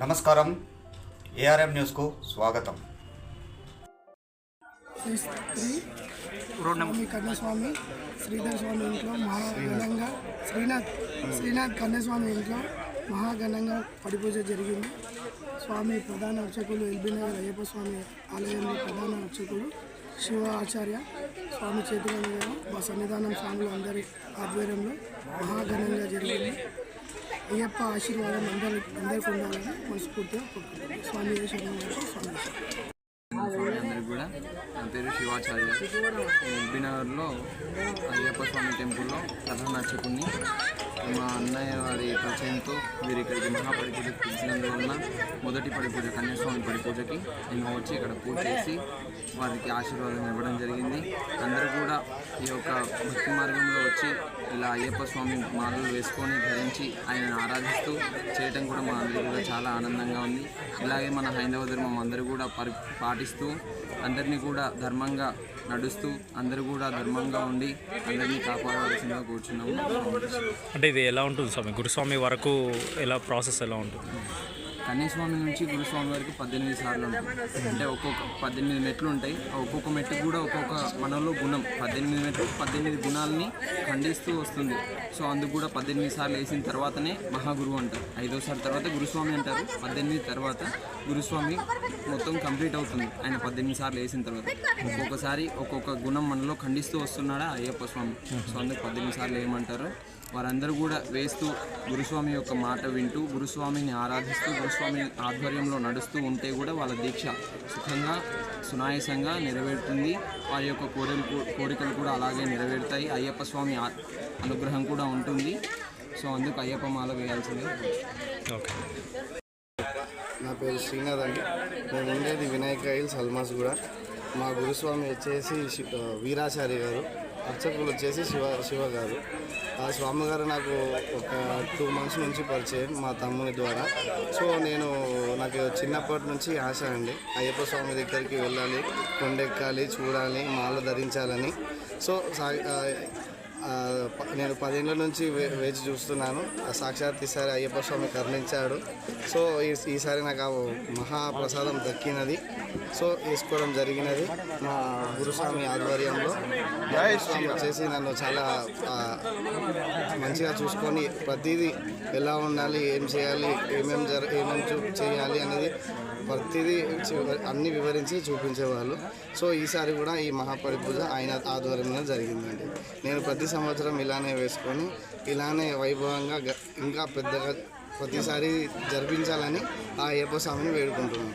నమస్కారం, ఏఆర్ఎం న్యూస్కు స్వాగతం. స్వామి కన్యాస్వామి శ్రీధర్ స్వామి ఇంట్లో మహాఘనంగా శ్రీనాథ్ కన్యాస్వామి ఇంట్లో మహాఘనంగా పడిపూజ జరిగింది. స్వామి ప్రధాన అర్చకులు ఎల్బీనగర్ అయ్యప్ప స్వామి ఆలయంలో ప్రధాన అర్చకులు శివ ఆచార్య స్వామి చేతుల మీద మా సన్నిధానం స్వాములు అందరి ఆధ్వర్యంలో మహాఘనంగా జరిగింది. అయ్యప్ప ఆశీర్వాదం అందరికి ఉండాలని మనస్ఫూర్తిగా కోరుకుంటున్నాను. స్వామి స్వామి అందరికి కూడా నా పేరు శివాచార్య. ఎల్బీనగర్లో అయ్యప్ప స్వామి టెంపుల్లో ప్రధాన అర్చకుని మా అన్నయ్య వారి పరిచయంతో వీరు ఇక్కడికి మహాపడిపూజకు పిలిచినందువలన మొదటి పడిపూజ కన్యాస్వామి పడిపూజకి నేను వచ్చి ఇక్కడ పూజ చేసి వారికి ఆశీర్వాదం ఇవ్వడం జరిగింది. అందరూ కూడా ఈ యొక్క భక్తి మార్గంలో వచ్చి ఇలా అయ్యప్ప స్వామి మాలలు వేసుకొని ధరించి ఆయనను ఆరాధిస్తూ చేయటం కూడా మా అందరికీ కూడా చాలా ఆనందంగా ఉంది. ఇలాగే మన హైందవ ధర్మం అందరూ కూడా పాటిస్తూ అందరినీ కూడా ధర్మంగా నడుస్తూ అందరూ కూడా ధర్మంగా ఉండి అందరినీ కాపాడవలసిందిగా కూర్చున్నాము. అంటే ఇది ఎలా ఉంటుంది స్వామి? గురుస్వామి వరకు ఎలా ప్రాసెస్ ఎలా ఉంటుంది? కన్యాస్వామి నుంచి గురుస్వామి వరకు 18 సార్లు ఉంటుంది. అంటే ఒక్కొక్క 18 మెట్లు ఉంటాయి. ఒక్కొక్క మెట్టు కూడా ఒక్కొక్క మనలో గుణం 18 మెట్లు 18 గుణాలని ఖండిస్తూ వస్తుంది. సో అందుకు కూడా 18 సార్లు వేసిన తర్వాతనే మహాగురువు అంటారు. 5వ తర్వాత గురుస్వామి అంటారు. 18 తర్వాత గురుస్వామి మొత్తం కంప్లీట్ అవుతుంది. ఆయన 18 సార్లు వేసిన తర్వాత ఒక్కొక్కసారి ఒక్కొక్క గుణం మనలో ఖండిస్తూ వస్తున్నాడా అయ్యప్ప స్వామి. సో అందుకు 18 సార్లు ఏమంటారు. వారందరూ కూడా వేస్తూ గురుస్వామి యొక్క మాట వింటూ గురుస్వామిని ఆరాధిస్తూ గురుస్వామి ఆధ్వర్యంలో నడుస్తూ ఉంటే కూడా వాళ్ళ దీక్ష సుఖంగా సునాయాసంగా నెరవేరుతుంది. వారి యొక్క కోరికలు కూడా అలాగే నెరవేరుతాయి. అయ్యప్ప స్వామి అనుగ్రహం కూడా ఉంటుంది. సో అందుకు అయ్యప్ప మాల వేయాల్సిందే. ఓకే. నా పేరు శ్రీనాథ్ అండి. నేను ఉండేది వినాయక హిల్స్ అల్మాస్ కూడా. మా గురుస్వామి వచ్చేసి వీరాచార్య గారు, అర్చకులు వచ్చేసి శివ గారు. ఆ స్వామిగారు నాకు ఒక 2 months నుంచి పరిచయం మా తమ్ముని ద్వారా. సో నాకు చిన్నప్పటి నుంచి ఆశ అండి, అయ్యప్ప స్వామి దగ్గరికి వెళ్ళాలి, కొండెక్కాలి, చూడాలి, మాల ధరించాలని. సో నేను 10 ఏళ్ళ నుంచి వేచి చూస్తున్నాను. సాక్షాత్ ఈసారి అయ్యప్ప స్వామి కరుణించాడు. సో ఈసారి నాకు ఆ మహాప్రసాదం దక్కినది. సో వేసుకోవడం జరిగినది మా గురుస్వామి ఆధ్వర్యంలో. గురుస్వామి వచ్చేసి నన్ను చాలా మంచిగా చూసుకొని ప్రతిదీ ఎలా ఉండాలి, ఏం చేయాలి, ఏమేమి చేయాలి అనేది ప్రతిదీ అన్నీ వివరించి చూపించేవాళ్ళు. సో ఈసారి కూడా ఈ మహాపడిపూజ ఆయన ఆధ్వర్యంలో జరిగిందండి. నేను ప్రతి సంవత్సరం ఇలానే వేసుకొని ఇలానే వైభవంగా ఇంకా పెద్దగా ప్రతిసారి జరిపించాలని ఆ అయ్యప్ప స్వామిని వేడుకుంటున్నాను.